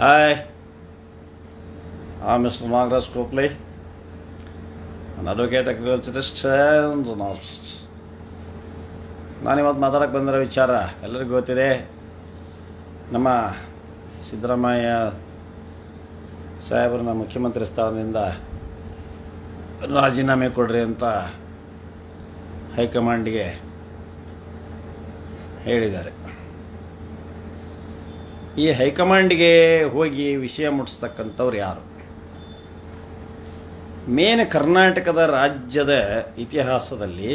Hi, I'm Mr. Nagaraj Copley, an advocate, agriculturist and journalist. ನಾನಿವತ್ತು ಮಾತಾಡೋಕ್ಕೆ ಬಂದಿರೋ ವಿಚಾರ ಎಲ್ಲರಿಗೂ ಗೊತ್ತಿದೆ. ನಮ್ಮ ಸಿದ್ದರಾಮಯ್ಯ ಸಾಹೇಬರನ್ನ ಮುಖ್ಯಮಂತ್ರಿ ಸ್ಥಾನದಿಂದ ರಾಜೀನಾಮೆ ಕೊಡ್ರಿ ಅಂತ ಹೈಕಮಾಂಡ್ಗೆ ಹೇಳಿದ್ದಾರೆ. ಈ ಹೈಕಮಾಂಡ್ಗೆ ಹೋಗಿ ವಿಷಯ ಮುಟ್ಟಿಸ್ತಕ್ಕಂಥವ್ರು ಯಾರು? ಮೇನ್ ಕರ್ನಾಟಕದ ರಾಜ್ಯದ ಇತಿಹಾಸದಲ್ಲಿ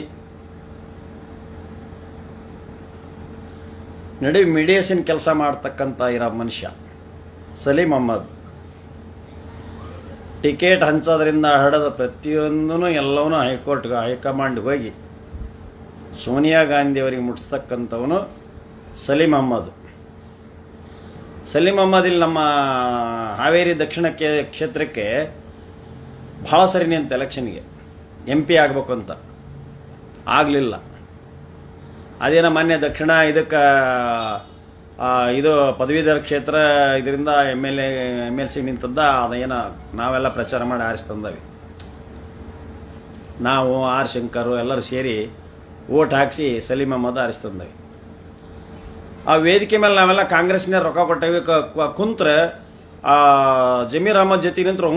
ನಡಿ ಮೀಡಿಯೇಷನ್ ಕೆಲಸ ಮಾಡ್ತಕ್ಕಂಥ ಇರೋ ಮನುಷ್ಯ ಸಲೀಂ ಅಹ್ಮದ್. ಟಿಕೆಟ್ ಹಂಚೋದ್ರಿಂದ ಹಡದ ಪ್ರತಿಯೊಂದೂ ಎಲ್ಲವನ್ನೂ ಹೈಕಮಾಂಡ್ಗೆ ಹೋಗಿ ಸೋನಿಯಾ ಗಾಂಧಿಯವರಿಗೆ ಮುಟ್ಟಿಸ್ತಕ್ಕಂಥವನು ಸಲೀಂ ಅಹ್ಮದ್. ಸಲೀಂ ಅಹ್ಮದ್ ಇಲ್ಲಿ ನಮ್ಮ ಹಾವೇರಿ ದಕ್ಷಿಣ ಕ್ಷೇತ್ರಕ್ಕೆ ಭಾಳ ಸರಿ ನಿಂತ ಎಲೆಕ್ಷನ್ಗೆ MP ಆಗಬೇಕು ಅಂತ, ಆಗಲಿಲ್ಲ. ಅದೇನೋ ಮೊನ್ನೆ ದಕ್ಷಿಣ ಇದಕ್ಕೆ ಇದು ಪದವೀಧರ ಕ್ಷೇತ್ರ ಇದರಿಂದ MLC ನಿಂತದ್ದ, ಅದೇನೋ ನಾವೆಲ್ಲ ಪ್ರಚಾರ ಮಾಡಿ ಆರಿಸ್ತಂದವಿ. ನಾವು ಆರ್ ಶಂಕರು ಎಲ್ಲರೂ ಸೇರಿ ಓಟ್ ಹಾಕಿಸಿ ಸಲೀಂ ಅಹ್ಮದ್ ಆರಿಸ್ತಂದವಿ. ಆ ವೇದಿಕೆ ಮೇಲೆ ನಾವೆಲ್ಲ ಕಾಂಗ್ರೆಸ್ನ ರೊಕ್ಕ ಕೊಟ್ಟೇವಿ. ಕುಂತ್ರೆ ಜಮೀರ್ ಅಹ್ಮದ್ ಜೊತೆ ನಿಂತರು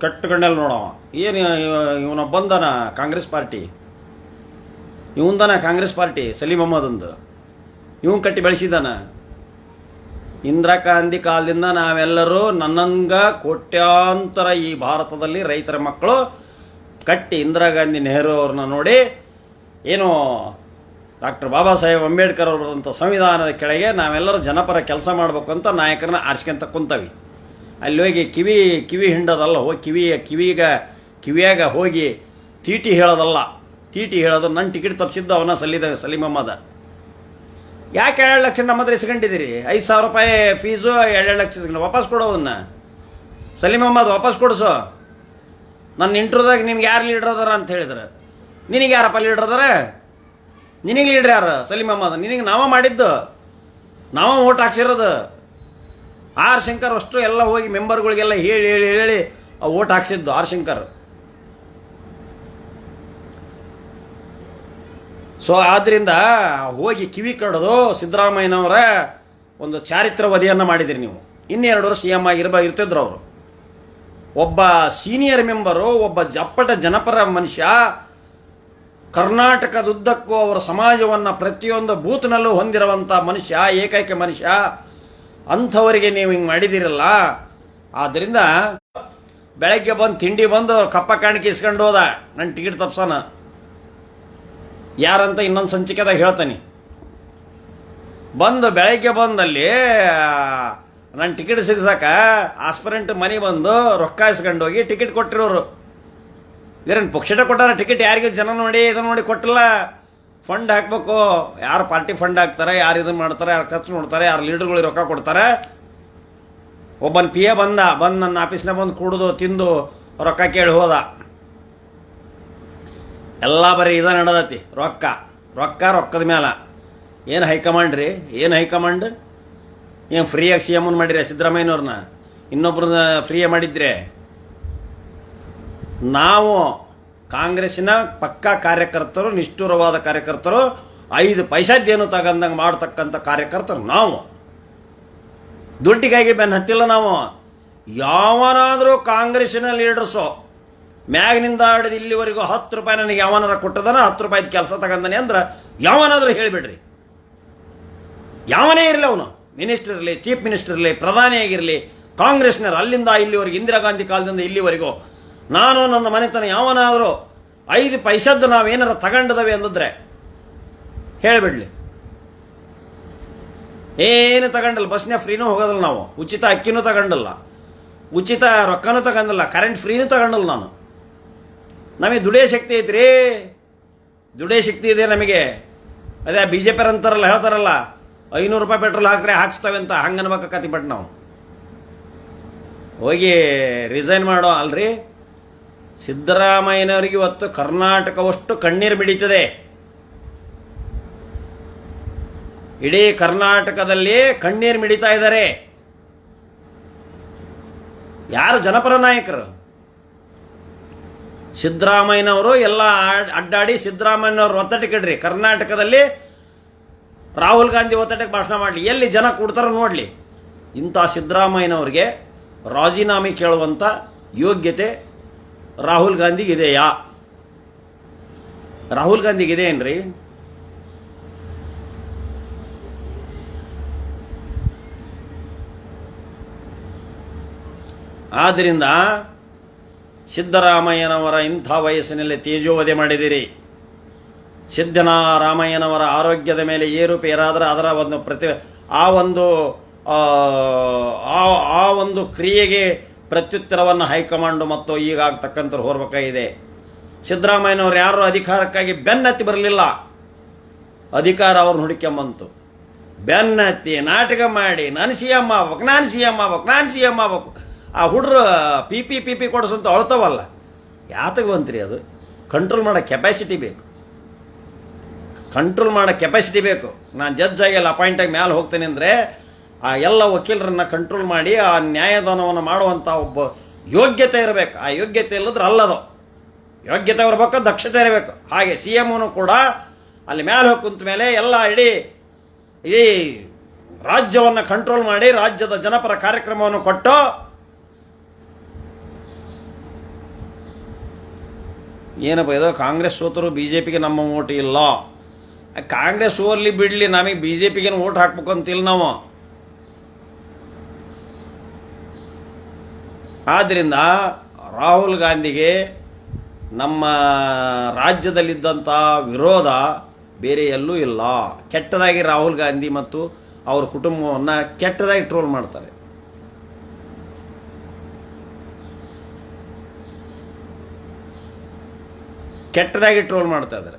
ಕಟ್ಟಗಣ್ಣಲ್ಲಿ ನೋಡವ, ಏನು ಇವನ ಬಂದನ ಕಾಂಗ್ರೆಸ್ ಪಾರ್ಟಿ, ಇವಂದನ ಕಾಂಗ್ರೆಸ್ ಪಾರ್ಟಿ ಸಲೀಂ ಅಹ್ಮದ್ ಅಂದು ಇವನ್ ಕಟ್ಟಿ ಬೆಳೆಸಿದಾನ. ಇಂದಿರಾ ಗಾಂಧಿ ಕಾಲದಿಂದ ನಾವೆಲ್ಲರೂ ನನ್ನಂಗ ಕೋಟ್ಯಾಂತರ ಈ ಭಾರತದಲ್ಲಿ ರೈತರ ಮಕ್ಕಳು ಕಟ್ಟಿ ಇಂದಿರಾ ಗಾಂಧಿ ನೆಹರು ಅವ್ರನ್ನ ನೋಡಿ ಏನು ಡಾಕ್ಟರ್ ಬಾಬಾ ಸಾಹೇಬ್ ಅಂಬೇಡ್ಕರ್ ಅವರು ಬರೆದಂಥ ಸಂವಿಧಾನದ ಕೆಳಗೆ ನಾವೆಲ್ಲರೂ ಜನಪರ ಕೆಲಸ ಮಾಡಬೇಕು ಅಂತ ನಾಯಕರನ್ನ ಆರಿಸ್ಕೊಂತ ಕುಂತವಿ. ಅಲ್ಲಿ ಹೋಗಿ ಕಿವಿ ಹಿಂಡೋದಲ್ಲ, ಹೋಗಿ ಕಿವಿಯಾಗ ಹೋಗಿ ತೀಟಿ ಹೇಳೋದಲ್ಲ. ತೀಟಿ ಹೇಳೋದು ನನ್ನ ಟಿಕೆಟ್ ತಪ್ಪಿಸಿದ್ದು ಅವನ ಸಲೀಂ ಅಹ್ಮದ್. ಯಾಕೆ 2 ಲಕ್ಷ ನಮ್ಮ ಹತ್ರ ಇಸ್ಕೊಂಡಿದ್ದೀರಿ? 5,000 ರೂಪಾಯಿ ಫೀಸು, 2 ಲಕ್ಷ ಇಸ್ಕೊಂಡು ವಾಪಸ್ ಕೊಡೋವನ್ನ ಸಲೀಂ ಅಹ್ಮದ್ ವಾಪಸ್ ಕೊಡಿಸು. ನನ್ನ ಇಂಟ್ರೂದಾಗ ನಿನ್ಗೆ ಯಾರು ಲೀಡ್ರ್ ಅದಾರ ಅಂತ ಹೇಳಿದ್ರೆ, ನಿನಗೆ ಯಾರಪ್ಪ ಲೀಡ್ರ್ ಅದಾರ? ನಿನಗೆ ಲೀಡ್ರ್ ಯಾರು? ಸಲೀಂ ಅಹ್ಮದ್. ನಿನಗೆ ನಾವ ಮಾಡಿದ್ದು, ನಾವ ಓಟ್ ಹಾಕ್ಸಿರೋದು. ಆರ್ ಶಂಕರ್ ಅಷ್ಟು ಎಲ್ಲ ಹೋಗಿ ಮೆಂಬರ್ಗಳಿಗೆಲ್ಲ ಹೇಳಿ ಹೇಳಿ ಹೇಳಿ ಓಟ್ ಹಾಕ್ಸಿದ್ದು ಆರ್ ಶಂಕರ್. ಸೊ ಆದ್ರಿಂದ ಹೋಗಿ ಕಿವಿ ಕಡೋದು ಸಿದ್ದರಾಮಯ್ಯನವರ ಒಂದು ಚಾರಿತ್ರ ವಧೆಯನ್ನು ಮಾಡಿದಿರಿ ನೀವು. 2 ವರ್ಷ CM ಇರ್ತಿದ್ರು ಅವರು. ಒಬ್ಬ ಸೀನಿಯರ್ ಮೆಂಬರು, ಒಬ್ಬ ಜಪ್ಪಟ ಜನಪರ ಮನುಷ್ಯ, ಕರ್ನಾಟಕದುದ್ದಕ್ಕೂ ಅವರ ಸಮಾಜವನ್ನು ಪ್ರತಿಯೊಂದು ಬೂತ್ನಲ್ಲೂ ಹೊಂದಿರುವಂಥ ಮನುಷ್ಯ, ಏಕೈಕ ಮನುಷ್ಯ. ಅಂಥವರಿಗೆ ನೀವು ಹಿಂಗೆ ಮಾಡಿದಿರಲ್ಲ. ಆದ್ದರಿಂದ ಬೆಳಗ್ಗೆ ಬಂದು ತಿಂಡಿ ಬಂದು ಕಪ್ಪ ಕಾಣಿಕೆ ಇಸ್ಕೊಂಡು ಹೋದ, ನನ್ನ ಟಿಕೆಟ್ ತಪ್ಸನ ಯಾರಂತ ಇನ್ನೊಂದು ಸಂಚಿಕೆದಾಗ ಹೇಳ್ತಾನೆ. ಬಂದು ಬೆಳಗ್ಗೆ ಬಂದಲ್ಲಿ ನನ್ನ ಟಿಕೆಟ್ ಸಿಗ್ಸಾಕ ಆಸ್ಪರೆಂಟ್ ಮನೆ ಬಂದು ರೊಕ್ಕ ಇಸ್ಕೊಂಡು ಹೋಗಿ ಟಿಕೆಟ್ ಕೊಟ್ಟಿರೋರು. ಇದೇನು ಪಕ್ಷಟ ಕೊಟ್ಟಾರ ಟಿಕೆಟ್? ಯಾರಿಗೆ ಜನ ನೋಡಿ ಇದನ್ನು ನೋಡಿ ಕೊಟ್ಟಿಲ್ಲ. ಫಂಡ್ ಹಾಕ್ಬೇಕು. ಯಾರು ಪಾರ್ಟಿ ಫಂಡ್ ಹಾಕ್ತಾರೆ, ಯಾರು ಇದನ್ನು ಮಾಡ್ತಾರೆ, ಯಾರು ಖರ್ಚು ನೋಡ್ತಾರೆ, ಯಾರು ಲೀಡರ್ಗಳಿಗೆ ರೊಕ್ಕ ಕೊಡ್ತಾರೆ. ಒಬ್ಬನ PA ಬಂದ ನನ್ನ ಆಫೀಸ್ನಾಗ ಬಂದು ಕುಡಿದು ತಿಂದು ರೊಕ್ಕ ಕೇಳಿ ಹೋದ. ಎಲ್ಲ ಬರೀ ಇದ ನಡೆದತಿ, ರೊಕ್ಕದ ಮೇಲೆ. ಏನು ಹೈಕಮಾಂಡ್ ರೀ? ಏನು ಹೈಕಮಾಂಡ್? ಏನು ಫ್ರೀಯಾಗಿ CM ಮಾಡಿದ್ರೆ ಸಿದ್ದರಾಮಯ್ಯನವ್ರನ್ನ? ಇನ್ನೊಬ್ರನ್ನ ಫ್ರೀಯಾಗಿ ಮಾಡಿದ್ರೆ? ನಾವು ಕಾಂಗ್ರೆಸ್ಸಿನ ಪಕ್ಕಾ ಕಾರ್ಯಕರ್ತರು, ನಿಷ್ಠುರವಾದ ಕಾರ್ಯಕರ್ತರು, 5 ಪೈಸಾದ್ದೇನು ತಗಂದಂಗೆ ಮಾಡ್ತಕ್ಕಂಥ ಕಾರ್ಯಕರ್ತರು ನಾವು. ದುಡ್ಡಿಗಾಗಿ ಬೆನ್ನು ಹತ್ತಿಲ್ಲ ನಾವು. ಯಾವನಾದರೂ ಕಾಂಗ್ರೆಸ್ಸಿನ ಲೀಡರ್ಸು ಮ್ಯಾಗ್ನಿಂದ ಹಿಡಿದು ಇಲ್ಲಿವರೆಗೂ 10 ರೂಪಾಯಿ ನನಗೆ ಯಾವನಾರ ಕೊಟ್ಟದನ, 10 ರೂಪಾಯಿದ ಕೆಲಸ ತಗಂದಾನೆ ಅಂದ್ರೆ ಯಾವನಾದರೂ ಹೇಳಿಬಿಡ್ರಿ. ಯಾವನೇ ಇರಲಿ, ಅವನು ಮಿನಿಸ್ಟರ್ ಇರಲಿ, ಚೀಫ್ ಮಿನಿಸ್ಟರ್ ಇರಲಿ, ಪ್ರಧಾನಿಯಾಗಿರಲಿ, ಕಾಂಗ್ರೆಸ್ನರು ಅಲ್ಲಿಂದ ಇಲ್ಲಿವರೆಗೂ, ಇಂದಿರಾ ಗಾಂಧಿ ಕಾಲದಿಂದ ಇಲ್ಲಿವರೆಗೂ ನಾನು ನನ್ನ ಮನೆತನ ಯಾವನಾದರೂ 5 ಪೈಸದ್ದು ನಾವೇನಾರ ತಗೊಂಡಿದವೆ ಅಂದಿದ್ರೆ ಹೇಳಿಬಿಡ್ಲಿ. ಏನು ತಗೊಂಡಲ್ಲ. ಬಸ್ನ ಫ್ರೀನೂ ಹೋಗೋದಿಲ್ಲ ನಾವು, ಉಚಿತ ಅಕ್ಕಿನೂ ತಗೊಂಡಲ್ಲ, ಉಚಿತ ರೊಕ್ಕನೂ ತಗೊಂಡಲ್ಲ, ಕರೆಂಟ್ ಫ್ರೀನೂ ತಗೊಂಡಲ್ಲ ನಾನು. ನಮಗೆ ದುಡಿಯೋ ಶಕ್ತಿ ಐತ್ರಿ, ದುಡಿಯೋ ಶಕ್ತಿ ಇದೆ ನಮಗೆ. ಅದೇ BJP ಅಂತಾರಲ್ಲ, ಹೇಳ್ತಾರಲ್ಲ 500 ರೂಪಾಯಿ ಪೆಟ್ರೋಲ್ ಹಾಕ್ರೆ ಹಾಕ್ಸ್ತವೆ ಅಂತ, ಹಂಗನ್ಬೇಕಾಕತಿ. ಬಟ್ ನಾವು ಹೋಗಿ ರಿಸೈನ್ ಮಾಡೋ ಅಲ್ರಿ. ಸಿದ್ದರಾಮಯ್ಯನವರಿಗೆ ಇವತ್ತು ಕರ್ನಾಟಕವಷ್ಟು ಕಣ್ಣೀರು ಮಿಡಿತದೆ. ಇಡೀ ಕರ್ನಾಟಕದಲ್ಲಿ ಕಣ್ಣೀರು ಮಿಡಿತಾ ಇದ್ದಾರೆ. ಯಾರು ಜನಪರ ನಾಯಕರು? ಸಿದ್ದರಾಮಯ್ಯನವರು ಎಲ್ಲ ಅಡ್ಡಾಡಿ ಸಿದ್ದರಾಮಯ್ಯನವರು ಒತ್ತಟಿಕಿಡ್ರಿ. ಕರ್ನಾಟಕದಲ್ಲಿ ರಾಹುಲ್ ಗಾಂಧಿ ಒತ್ತಟಕ್ಕೆ ಭಾಷಣ ಮಾಡಲಿ, ಎಲ್ಲಿ ಜನ ಕೊಡ್ತಾರ ನೋಡಲಿ. ಇಂಥ ಸಿದ್ದರಾಮಯ್ಯನವ್ರಿಗೆ ರಾಜೀನಾಮೆ ಕೇಳುವಂಥ ಯೋಗ್ಯತೆ ರಾಹುಲ್ ಗಾಂಧಿಗಿದೆಯಾ? ರಾಹುಲ್ ಗಾಂಧಿಗಿದೆ ಏನ್ರಿ? ಆದ್ದರಿಂದ ಸಿದ್ದರಾಮಯ್ಯನವರ ಇಂಥ ವಯಸ್ಸಿನಲ್ಲಿ ತೇಜೋವಧೆ ಮಾಡಿದಿರಿ. ಸಿದ್ದರಾಮಯ್ಯನವರ ಆರೋಗ್ಯದ ಮೇಲೆ ಏರುಪೇರಾದರೆ ಅದರ ಒಂದು ಆ ಒಂದು ಕ್ರಿಯೆಗೆ ಪ್ರತ್ಯುತ್ತರವನ್ನು ಹೈಕಮಾಂಡ್ ಮತ್ತು ಈಗ ಆಗ್ತಕ್ಕಂಥ ಹೊರಬೇಕಾಗಿದೆ. ಸಿದ್ದರಾಮಯ್ಯನವರು ಯಾರು ಅಧಿಕಾರಕ್ಕಾಗಿ ಬೆನ್ನತ್ತಿ ಬರಲಿಲ್ಲ, ಅಧಿಕಾರ ಅವ್ರನ್ನ ಹುಡುಕೊಂಬಂತು. ಬೆನ್ನತ್ತಿ ನಾಟಕ ಮಾಡಿ ನಾನು ಸಿ ಎಂ ಆಗ್ಬೇಕು, ನಾನು ಸಿ ಎಂ ಆಗ್ಬೇಕು, ನಾನು ಸಿ ಎಂ ಆಗ್ಬೇಕು. ಆ ಹುಡ್ರು ಪಿ ಪಿ ಕೊಡಿಸಂತ ಅಳ್ತಾವಲ್ಲ, ಯಾತಕ್ಕೆ ಬಂತ್ರಿ? ಅದು ಕಂಟ್ರೋಲ್ ಮಾಡೋ ಕೆಪಾಸಿಟಿ ಬೇಕು, ಕಂಟ್ರೋಲ್ ಮಾಡೋ ಕೆಪಾಸಿಟಿ ಬೇಕು. ನಾನು ಜಡ್ಜ್ ಆಗಿ ಅಲ್ಲಿ ಅಪಾಯಿಂಟ್ ಆಗಿ ಮೇಲೆ ಹೋಗ್ತೇನೆ ಅಂದರೆ ಆ ಎಲ್ಲ ವಕೀಲರನ್ನ ಕಂಟ್ರೋಲ್ ಮಾಡಿ ಆ ನ್ಯಾಯದಾನವನ್ನು ಮಾಡುವಂಥ ಒಬ್ಬ ಯೋಗ್ಯತೆ ಇರಬೇಕು. ಆ ಯೋಗ್ಯತೆ ಇಲ್ಲದ್ರೆ ಅಲ್ಲದು, ಯೋಗ್ಯತೆ ಇರಬೇಕು, ದಕ್ಷತೆ ಇರಬೇಕು. ಹಾಗೆ ಸಿ ಎಮ್ನು ಕೂಡ ಅಲ್ಲಿ ಮೇಲೆ ಹೋಗಿ ಕುಂತ ಮೇಲೆ ಎಲ್ಲ ಇಡೀ ರಾಜ್ಯವನ್ನು ಕಂಟ್ರೋಲ್ ಮಾಡಿ ರಾಜ್ಯದ ಜನಪರ ಕಾರ್ಯಕ್ರಮವನ್ನು ಕೊಟ್ಟು ಏನಪ್ಪ ಇದು ಕಾಂಗ್ರೆಸ್ ಸೋತರು ಬಿಜೆಪಿಗೆ ನಮ್ಮ ಓಟ್ ಇಲ್ಲ. ಕಾಂಗ್ರೆಸ್ ಸೋರ್ಲಿ ಬಿಡ್ಲಿ, ನಮಗೆ ಬಿಜೆಪಿಗೆ ಓಟ್ ಹಾಕ್ಬೇಕು ಅಂತಿಲ್ಲ ನಾವು. ಆದ್ದರಿಂದ ರಾಹುಲ್ ಗಾಂಧಿಗೆ ನಮ್ಮ ರಾಜ್ಯದಲ್ಲಿದ್ದಂಥ ವಿರೋಧ ಬೇರೆ ಎಲ್ಲೂ ಇಲ್ಲ. ಕೆಟ್ಟದಾಗಿ ರಾಹುಲ್ ಗಾಂಧಿ ಮತ್ತು ಅವರ ಕುಟುಂಬವನ್ನು ಕೆಟ್ಟದಾಗಿ ಟ್ರೋಲ್ ಮಾಡ್ತಾರೆ. ಕೆಟ್ಟದಾಗಿ ಟ್ರೋಲ್ ಮಾಡ್ತಾ ಇದ್ದಾರೆ.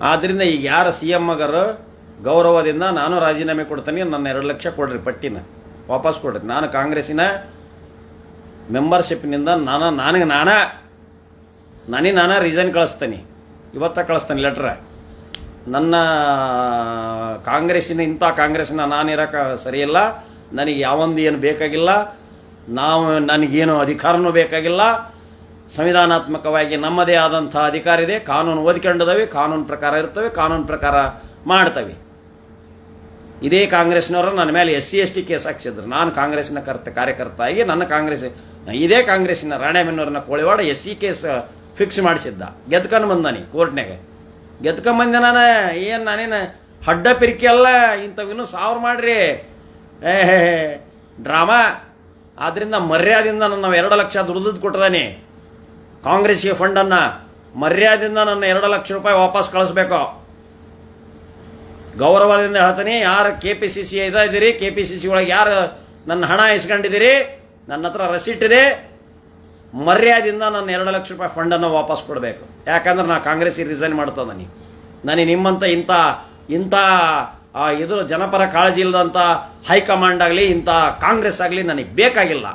ಆದ್ದರಿಂದ ಈಗ ಯಾರು ಸಿ ಎಂ ಆಗರು ಗೌರವದಿಂದ ನಾನು ರಾಜೀನಾಮೆ ಕೊಡ್ತೀನಿ, ನನ್ನ 2 ಲಕ್ಷ ಕೊಡ್ರಿ, ಪಟ್ಟಿನ ವಾಪಸ್ ಕೊಡ್ರಿ. ನಾನು ಕಾಂಗ್ರೆಸ್ಸಿನ ಮೆಂಬರ್ಶಿಪ್ನಿಂದ ನಾನೇ ರಿಸೈನ್ ಕಳಿಸ್ತೀನಿ, ಇವತ್ತ ಕಳಿಸ್ತೀನಿ ಲೆಟ್ರ. ನನ್ನ ಇಂಥ ಕಾಂಗ್ರೆಸ್ಸಿನ ನಾನಿರೋಕೆ ಸರಿಯಿಲ್ಲ, ನನಗೆ ಯಾವೊಂದು ಏನು ಬೇಕಾಗಿಲ್ಲ, ನನಗೇನು ಅಧಿಕಾರನೂ ಬೇಕಾಗಿಲ್ಲ. ಸಂವಿಧಾನಾತ್ಮಕವಾಗಿ ನಮ್ಮದೇ ಆದಂಥ ಅಧಿಕಾರ ಇದೆ, ಕಾನೂನು ಓದಿಕೊಂಡಿದ್ದಾವೆ, ಕಾನೂನು ಪ್ರಕಾರ ಇರ್ತವೆ, ಕಾನೂನು ಪ್ರಕಾರ ಮಾಡ್ತವೆ. ಇದೇ ಕಾಂಗ್ರೆಸ್ನವರು ನನ್ನ ಮೇಲೆ SC/ST ಕೇಸ್ ಹಾಕ್ಸಿದ್ರು. ನಾನು ಕಾಂಗ್ರೆಸ್ನ ಕಾರ್ಯಕರ್ತ ಆಗಿ ಇದೇ ಕಾಂಗ್ರೆಸ್ಸಿನ ರಾಣೆಬೆನ್ನೂರಿನ ಕೋಳಿವಾಡ SC ಕೇಸ್ ಫಿಕ್ಸ್ ಮಾಡಿಸಿದ್ದ. ಗೆದ್ಕೊಂಡು ಬಂದಾನಿ ಕೋರ್ಟ್ನಾಗ, ಗೆದ್ಕೊಂಬಂದೆ ನಾನು. ನಾನೇನು ಹಡ್ಡ ಪಿರಿಕಿ ಅಲ್ಲ, ಇಂಥವಿನ್ನೂ 1000 ಮಾಡ್ರಿ ಡ್ರಾಮಾ. ಆದ್ದರಿಂದ ಮರ್ಯಾದೆಯಿಂದ ನನ್ನ 2 ಲಕ್ಷ ದುಡ್ದು ಕೊಟ್ಟದಾನೆ ಕಾಂಗ್ರೆಸ್ಗೆ ಫಂಡನ್ನು. ಮರ್ಯಾದೆಯಿಂದ ನನ್ನ 2 ಲಕ್ಷ ರೂಪಾಯಿ ವಾಪಸ್ ಕಳಿಸ್ಬೇಕು. ಗೌರವದಿಂದ ಹೇಳ್ತೀನಿ, ಯಾರು KPCC ಇದ್ದೀರಿ, KPCC ಒಳಗೆ ಯಾರು ನನ್ನ ಹಣ ಇಸ್ಕೊಂಡಿದ್ದೀರಿ, ನನ್ನ ಹತ್ರ ರಸೀಟ್ ಇದೆ, ಮರ್ಯಾದೆಯಿಂದ ನನ್ನ 2 ಲಕ್ಷ ರೂಪಾಯಿ ಫಂಡನ್ನು ವಾಪಸ್ ಕೊಡಬೇಕು. ಯಾಕಂದ್ರೆ ನಾನು ಕಾಂಗ್ರೆಸ್ಗೆ ರಿಸೈನ್ ಮಾಡ್ತದನಿ. ನನಗೆ ನಿಮ್ಮಂಥ ಇಂಥ ಇದು ಜನಪರ ಕಾಳಜಿ ಇಲ್ಲದಂಥ ಹೈಕಮಾಂಡ್ ಆಗಲಿ, ಇಂಥ ಕಾಂಗ್ರೆಸ್ ಆಗಲಿ ನನಗೆ ಬೇಕಾಗಿಲ್ಲ.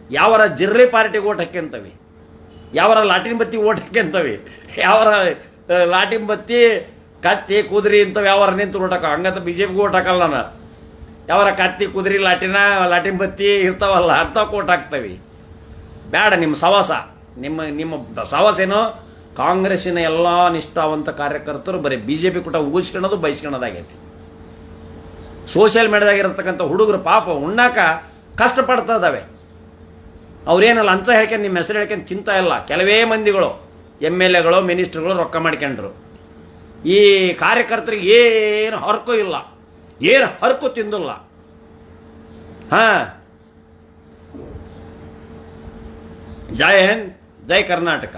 ಯಾವರ ಜಿರ್ರಿ ಪಾರ್ಟಿಗೆ ಓಟ್ ಹಾಕ್ಯಂತವಿ, ಯಾವರ ಲಾಟಿನ್ ಬತ್ತಿ ಓಟ್ ಹಾಕ್ಯಂತವಿ, ಯಾವರ ಲಾಟಿನ್ ಬತ್ತಿ ಕತ್ತಿ ಕುದುರೆ ಇಂಥವು ಯಾವಾರ ನಿಂತು ಓಟ್ ಹಾಕೋ. ಹಂಗಂತ BJPಗೆ ಓಟ್ ಹಾಕಲ್ಲ ನಾನು. ಯಾವರ ಕತ್ತಿ ಕುದುರೆ ಲಾಟಿನ್ ಬತ್ತಿ ಇರ್ತಾವಲ್ಲ ಅಂಥವು ಓಟ್ ಹಾಕ್ತವಿ. ಬೇಡ ನಿಮ್ಮ ಸವಾಸ. ನಿಮ್ಮ ಸವಾಸ ಏನೋ ಕಾಂಗ್ರೆಸ್ಸಿನ ಎಲ್ಲ ನಿಷ್ಠಾವಂತ ಕಾರ್ಯಕರ್ತರು ಬರೀ BJP ಕೂಟ ಊಗಿಸ್ಕೊಳ್ಳೋದು ಬಯಸ್ಕೊಳ್ಳೋದಾಗೈತಿ. ಸೋಷಿಯಲ್ ಮೀಡಿಯಾದಾಗಿರತಕ್ಕಂಥ ಹುಡುಗರು ಪಾಪ ಉಣ್ಣಾಕ ಕಷ್ಟಪಡ್ತಾ ಇದ್ದಾವೆ. ಅವ್ರೇನು ಲಂಚ ಹೇಳ್ಕೊಂಡು ನಿಮ್ಮ ಹೆಸರು ಹೇಳ್ಕೊಂಡು ತಿಂತಾ ಇಲ್ಲ. ಕೆಲವೇ ಮಂದಿಗಳು MLAಗಳು ಮಿನಿಸ್ಟರ್ಗಳು ರೊಕ್ಕ ಮಾಡ್ಕೊಂಡ್ರು. ಈ ಕಾರ್ಯಕರ್ತರಿಗೆ ಏನು ಹರಕು ಇಲ್ಲ, ಏನು ಹರಕು ತಿಂದಿಲ್ಲ. ಜೈ ಹಿಂದ್, ಜೈ ಕರ್ನಾಟಕ.